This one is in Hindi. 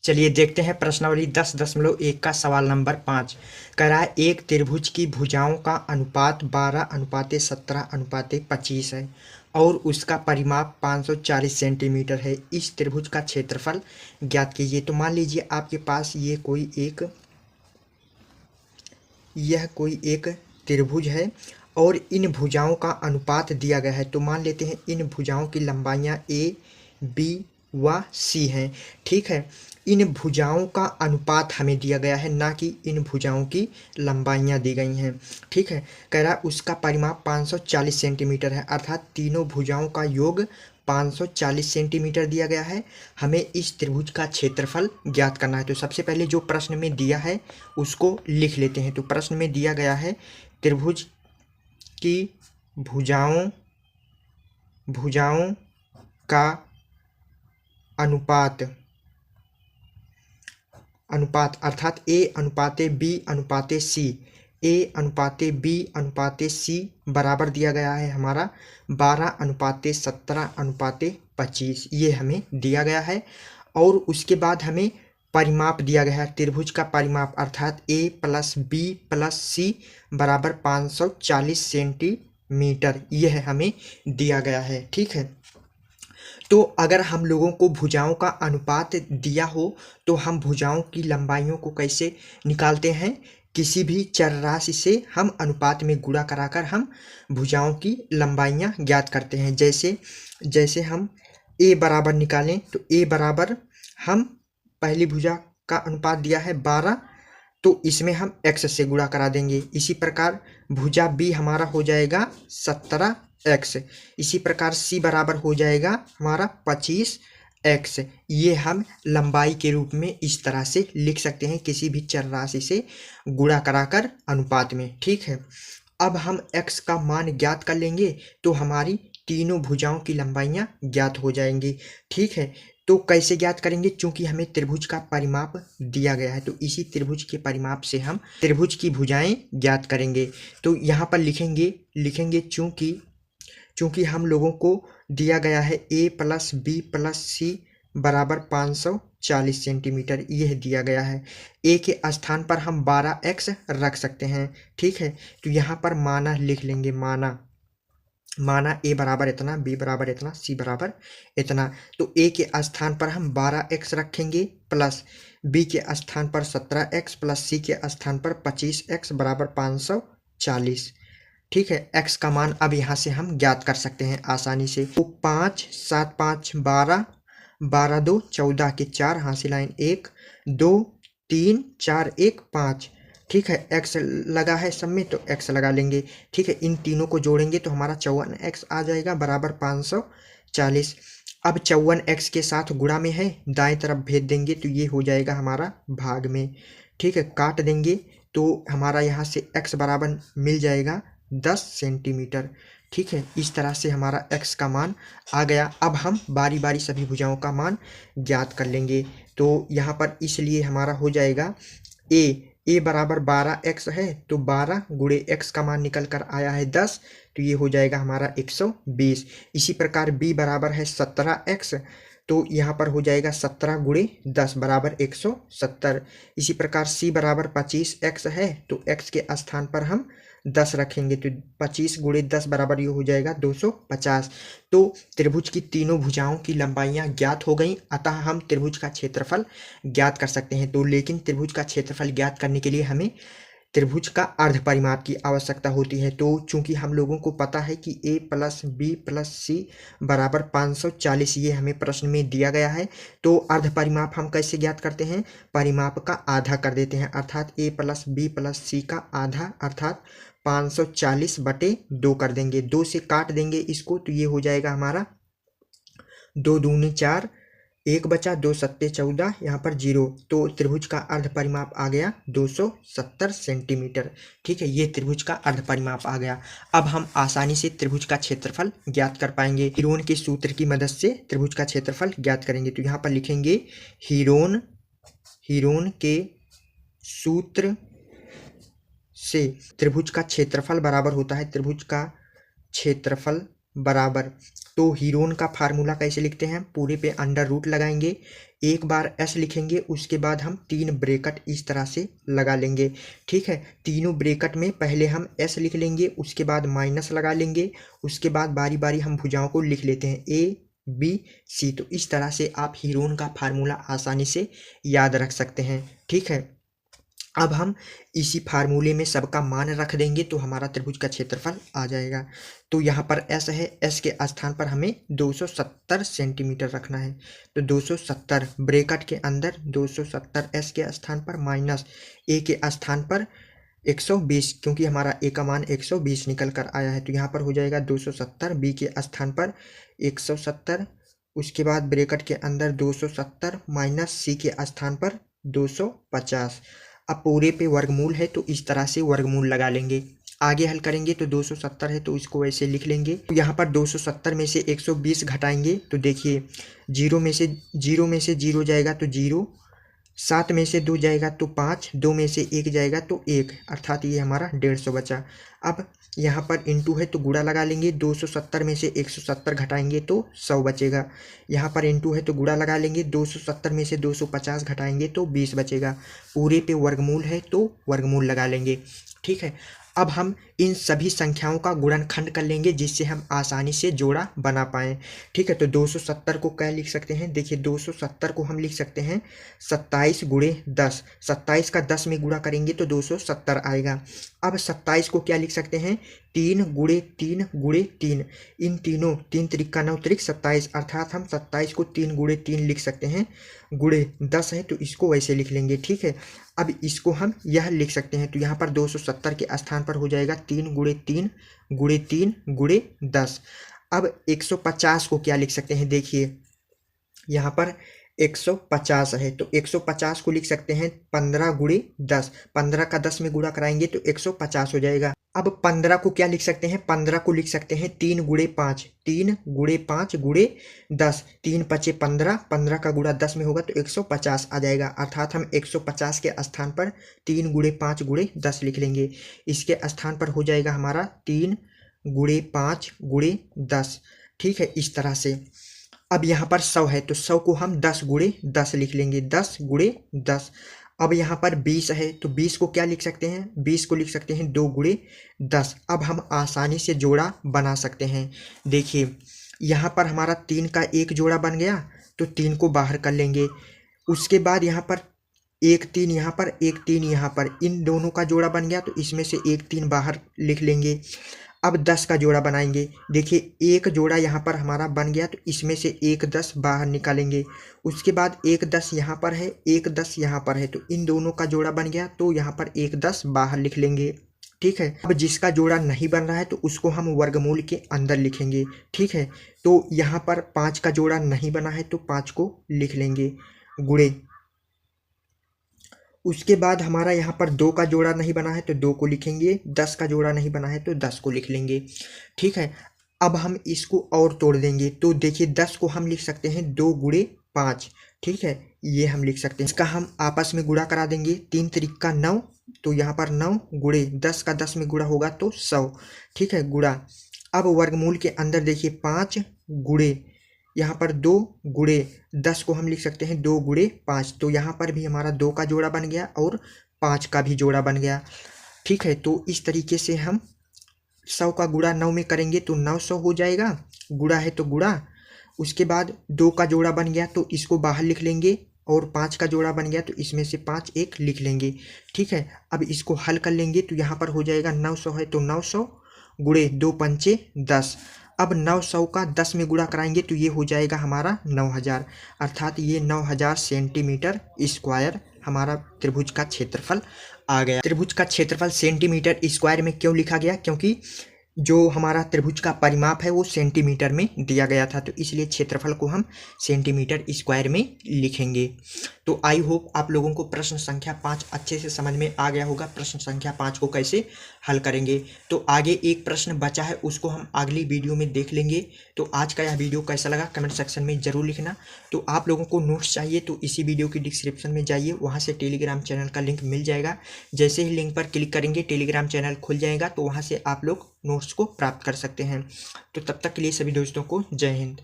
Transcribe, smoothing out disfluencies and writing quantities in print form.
चलिए देखते हैं प्रश्नावली 10.1 का सवाल नंबर 5। कह रहा है एक त्रिभुज की भुजाओं का अनुपात 12:17:25 है और उसका परिमाप 540 सेंटीमीटर है। इस त्रिभुज का क्षेत्रफल ज्ञात कीजिए। तो मान लीजिए आपके पास यह कोई एक त्रिभुज है और इन भुजाओं का अनुपात दिया गया है। तो मान लेते हैं इन भुजाओं की लंबाइयाँ ए, बी व सी हैं। ठीक है, इन भुजाओं का अनुपात हमें दिया गया है, ना कि इन भुजाओं की लंबाइयाँ दी गई हैं। ठीक है, कह रहा है उसका परिमाप 540 सेंटीमीटर है, अर्थात तीनों भुजाओं का योग 540 सेंटीमीटर दिया गया है। हमें इस त्रिभुज का क्षेत्रफल ज्ञात करना है। तो सबसे पहले जो प्रश्न में दिया है उसको लिख लेते हैं। तो प्रश्न में दिया गया है त्रिभुज की भुजाओं का अनुपात अर्थात ए अनुपाते बी अनुपाते सी, ए अनुपाते बी अनुपाते सी बराबर दिया गया है हमारा 12:17:25। ये हमें दिया गया है। और उसके बाद हमें परिमाप दिया गया है, त्रिभुज का परिमाप अर्थात ए प्लस बी प्लस सी बराबर 540 सेंटीमीटर, यह हमें दिया गया है। ठीक है, तो अगर हम लोगों को भुजाओं का अनुपात दिया हो तो हम भुजाओं की लंबाइयों को कैसे निकालते हैं? किसी भी चर राशि से हम अनुपात में गुणा कराकर हम भुजाओं की लंबाइयाँ ज्ञात करते हैं। जैसे हम ए बराबर निकालें तो ए बराबर हम पहली भुजा का अनुपात दिया है 12, तो इसमें हम x से गुणा करा देंगे। इसी प्रकार भुजा b हमारा हो जाएगा 17x। इसी प्रकार c बराबर हो जाएगा हमारा 25x। ये हम लंबाई के रूप में इस तरह से लिख सकते हैं, किसी भी चर राशि से गुणा कराकर अनुपात में। ठीक है, अब हम x का मान ज्ञात कर लेंगे तो हमारी तीनों भुजाओं की लंबाइयाँ ज्ञात हो जाएंगी। ठीक है, तो कैसे ज्ञात करेंगे? चूंकि हमें त्रिभुज का परिमाप दिया गया है तो इसी त्रिभुज के परिमाप से हम त्रिभुज की भुजाएं ज्ञात करेंगे। तो यहाँ पर लिखेंगे चूंकि हम लोगों को दिया गया है a प्लस बी प्लस सी बराबर 540 सेंटीमीटर, यह दिया गया है। a के स्थान पर हम 12x रख सकते हैं। ठीक है, तो यहाँ पर माना लिख लेंगे, माना a बराबर इतना, b बराबर इतना, c बराबर इतना। तो a के स्थान पर हम 12x रखेंगे प्लस b के स्थान पर 17x प्लस c के स्थान पर 25x बराबर 540। ठीक है, x का मान अब यहाँ से हम ज्ञात कर सकते हैं आसानी से। तो 5 7 5 12, 12 2 14 के 4, हासिल लाइन 1 2 3 4 1 5। ठीक है, x लगा है सब में तो x लगा लेंगे। ठीक है, इन तीनों को जोड़ेंगे तो हमारा 54x आ जाएगा बराबर 540। अब 54x के साथ गुणा में है, दाएं तरफ भेज देंगे तो ये हो जाएगा हमारा भाग में। ठीक है, काट देंगे तो हमारा यहाँ से x बराबर मिल जाएगा 10 सेंटीमीटर। ठीक है, इस तरह से हमारा x का मान आ गया। अब हम बारी बारी सभी भुजाओं का मान ज्ञात कर लेंगे। तो यहाँ पर इसलिए हमारा हो जाएगा a बराबर 12x है तो 12 गुणे x का मान निकल कर आया है 10, तो ये हो जाएगा हमारा 120। इसी प्रकार b बराबर है 17x, तो यहाँ पर हो जाएगा 17 गुणे 10 बराबर 170। इसी प्रकार c बराबर 25x है तो x के स्थान पर हम 10 रखेंगे तो 25 गुणे 10 बराबर ये हो जाएगा 250। तो त्रिभुज की तीनों भुजाओं की लंबाइयाँ ज्ञात हो गई, अतः हम त्रिभुज का क्षेत्रफल ज्ञात कर सकते हैं। तो लेकिन त्रिभुज का क्षेत्रफल ज्ञात करने के लिए हमें त्रिभुज का अर्ध परिमाप की आवश्यकता होती है। तो चूंकि हम लोगों को पता है कि a प्लस बी प्लस सी बराबर 540, ये हमें प्रश्न में दिया गया है, तो अर्ध परिमाप हम कैसे ज्ञात करते हैं? परिमाप का आधा कर देते हैं, अर्थात a प्लस बी प्लस सी का आधा अर्थात 540/2 कर देंगे। 2 से काट देंगे इसको तो ये हो जाएगा हमारा 2 दूनी 4, 1 बचा, 2 सत्ते 14, यहाँ पर 0, तो त्रिभुज का अर्ध परिमाप आ गया 270 सेंटीमीटर। ठीक है, ये त्रिभुज का अर्ध परिमाप आ गया। अब हम आसानी से त्रिभुज का क्षेत्रफल ज्ञात कर पाएंगे। हीरोन के सूत्र की मदद से त्रिभुज का क्षेत्रफल ज्ञात करेंगे। तो यहाँ पर लिखेंगे हीरोन के सूत्र से त्रिभुज का क्षेत्रफल बराबर होता है, त्रिभुज का क्षेत्रफल बराबर, तो हीरोन का फार्मूला कैसे लिखते हैं? पूरे पे अंडर रूट लगाएंगे, एक बार एस लिखेंगे, उसके बाद हम 3 ब्रैकेट इस तरह से लगा लेंगे। ठीक है, तीनों ब्रैकेट में पहले हम एस लिख लेंगे, उसके बाद माइनस लगा लेंगे, उसके बाद बारी बारी हम भुजाओं को लिख लेते हैं ए बी सी। तो इस तरह से आप हीरोन का फार्मूला आसानी से याद रख सकते हैं। ठीक है, अब हम इसी फार्मूले में सबका मान रख देंगे तो हमारा त्रिभुज का क्षेत्रफल आ जाएगा। तो यहाँ पर एस है, एस के स्थान पर हमें 270 सेंटीमीटर रखना है। तो 270 ब्रैकेट के अंदर 270 एस के स्थान पर माइनस ए के स्थान पर 120, क्योंकि हमारा ए का मान 120 निकल कर आया है। तो यहाँ पर हो जाएगा 270, बी के स्थान पर 170, उसके बाद ब्रैकेट के अंदर 270 माइनस सी के स्थान पर 250। अब पूरे पे वर्गमूल है तो इस तरह से वर्गमूल लगा लेंगे। आगे हल करेंगे तो 270 है तो इसको ऐसे लिख लेंगे। तो यहाँ पर 270 में से 120 घटाएंगे तो देखिए 0 में से 0 जाएगा तो 0, 7 में से 2 जाएगा तो 5, 2 में से 1 जाएगा तो 1, अर्थात ये हमारा 150 बचा। अब यहाँ पर इंटू है तो गुणा लगा लेंगे, 270 में से 170 घटाएंगे तो 100 बचेगा। यहाँ पर इंटू है तो गुणा लगा लेंगे, 270 में से 250 घटाएंगे तो 20 बचेगा। पूरे पे वर्गमूल है तो वर्गमूल लगा लेंगे। ठीक है, अब हम इन सभी संख्याओं का गुणनखंड कर लेंगे जिससे हम आसानी से जोड़ा बना पाएँ। ठीक है, तो 270 को क्या लिख सकते हैं, देखिए 270 को हम लिख सकते हैं 27 गुणे 10। 27 का 10 में गुणा करेंगे तो 270 आएगा। अब 27 को क्या लिख सकते हैं, 3 गुणे 3 गुणे 3। इन तीनों 3 त्रिका 9 त्रिक 27, अर्थात हम 27 को 3 गुणे 3 लिख सकते हैं। गुणे 10 है तो इसको वैसे लिख लेंगे। ठीक है, अब इसको हम यह लिख सकते हैं तो यहाँ पर 270 के स्थान पर हो जाएगा 3 गुणे 3 गुणे 3 गुणे 10। अब 150 को क्या लिख सकते हैं, देखिए यहाँ पर 150 है तो 150 को लिख सकते हैं 15 गुणे 10। 15 का 10 में गुणा कराएंगे तो 150 हो जाएगा। अब 15 को क्या लिख सकते हैं, 15 को लिख सकते हैं 3 गुणे 5, 3 गुणे 5 गुणे 10। 3 पचे 15, 15 का गुणा 10 में होगा तो 150 आ जाएगा, अर्थात हम 150 के स्थान पर 3 गुणे 5 गुणे 10 लिख लेंगे। इसके स्थान पर हो जाएगा हमारा 3 गुणे 5 गुणे 10। ठीक है, इस तरह से। अब यहाँ पर 100 है तो 100 को हम 10 गुणे 10 लिख लेंगे, 10 गुणे 10। अब यहाँ पर 20 है तो 20 को क्या लिख सकते हैं, 20 को लिख सकते हैं 2 गुणे 10। अब हम आसानी से जोड़ा बना सकते हैं। देखिए यहाँ पर हमारा 3 का एक जोड़ा बन गया तो 3 को बाहर कर लेंगे। उसके बाद यहाँ पर 1 3 यहाँ पर, 1 3 यहाँ पर, इन दोनों का जोड़ा बन गया तो इसमें से 1 3 बाहर लिख लेंगे। अब 10 का जोड़ा बनाएंगे। देखिए एक जोड़ा यहाँ पर हमारा बन गया तो इसमें से 1 10 बाहर निकालेंगे। उसके बाद 1 10 यहाँ पर है, 1 10 यहाँ पर है तो इन दोनों का जोड़ा बन गया तो यहाँ पर 1 10 बाहर लिख लेंगे। ठीक है, अब जिसका जोड़ा नहीं बन रहा है तो उसको हम वर्गमूल के अंदर लिखेंगे। ठीक है, तो यहाँ पर 5 का जोड़ा नहीं बना है तो 5 को लिख लेंगे गुणे। उसके बाद हमारा यहाँ पर 2 का जोड़ा नहीं बना है तो 2 को लिखेंगे, 10 का जोड़ा नहीं बना है तो 10 को लिख लेंगे। ठीक है, अब हम इसको और तोड़ देंगे तो देखिए 10 को हम लिख सकते हैं 2 गुणे 5। ठीक है, ये हम लिख सकते हैं। इसका हम आपस में गुणा करा देंगे, 3 त्रिका 9 तो यहाँ पर 9 गुणे 10 का 10 में गुणा होगा तो 100। ठीक है, गुणा। अब वर्गमूल के अंदर देखिए 5 गुणे यहाँ पर 2 गुणे 10 को हम लिख सकते हैं 2 गुणे 5। तो यहाँ पर भी हमारा 2 का जोड़ा बन गया और 5 का भी जोड़ा बन गया। ठीक है, तो इस तरीके से हम 100 का गुणा 9 में करेंगे तो 900 हो जाएगा, गुणा है तो गुणा। उसके बाद 2 का जोड़ा बन गया तो इसको बाहर लिख लेंगे और 5 का जोड़ा बन गया तो इसमें से 5 1 लिख लेंगे। ठीक है, अब इसको हल कर लेंगे तो यहाँ पर हो जाएगा 900 है तो 900 गुणे 2 पंचे 10। अब 900 का 10 में गुणा कराएंगे तो ये हो जाएगा हमारा 9000, अर्थात ये 9000 सेंटीमीटर स्क्वायर हमारा त्रिभुज का क्षेत्रफल आ गया। त्रिभुज का क्षेत्रफल सेंटीमीटर स्क्वायर में क्यों लिखा गया, क्योंकि जो हमारा त्रिभुज का परिमाप है वो सेंटीमीटर में दिया गया था तो इसलिए क्षेत्रफल को हम सेंटीमीटर स्क्वायर में लिखेंगे। तो आई होप आप लोगों को प्रश्न संख्या 5 अच्छे से समझ में आ गया होगा। प्रश्न संख्या 5 को कैसे हल करेंगे, तो आगे एक प्रश्न बचा है उसको हम अगली वीडियो में देख लेंगे। तो आज का यह वीडियो कैसा लगा कमेंट सेक्शन में ज़रूर लिखना। तो आप लोगों को नोट्स चाहिए तो इसी वीडियो की डिस्क्रिप्शन में जाइए, वहाँ से टेलीग्राम चैनल का लिंक मिल जाएगा। जैसे ही लिंक पर क्लिक करेंगे टेलीग्राम चैनल खुल जाएगा तो वहाँ से आप लोग नोट्स को प्राप्त कर सकते हैं। तो तब तक के लिए सभी दोस्तों को जय हिंद।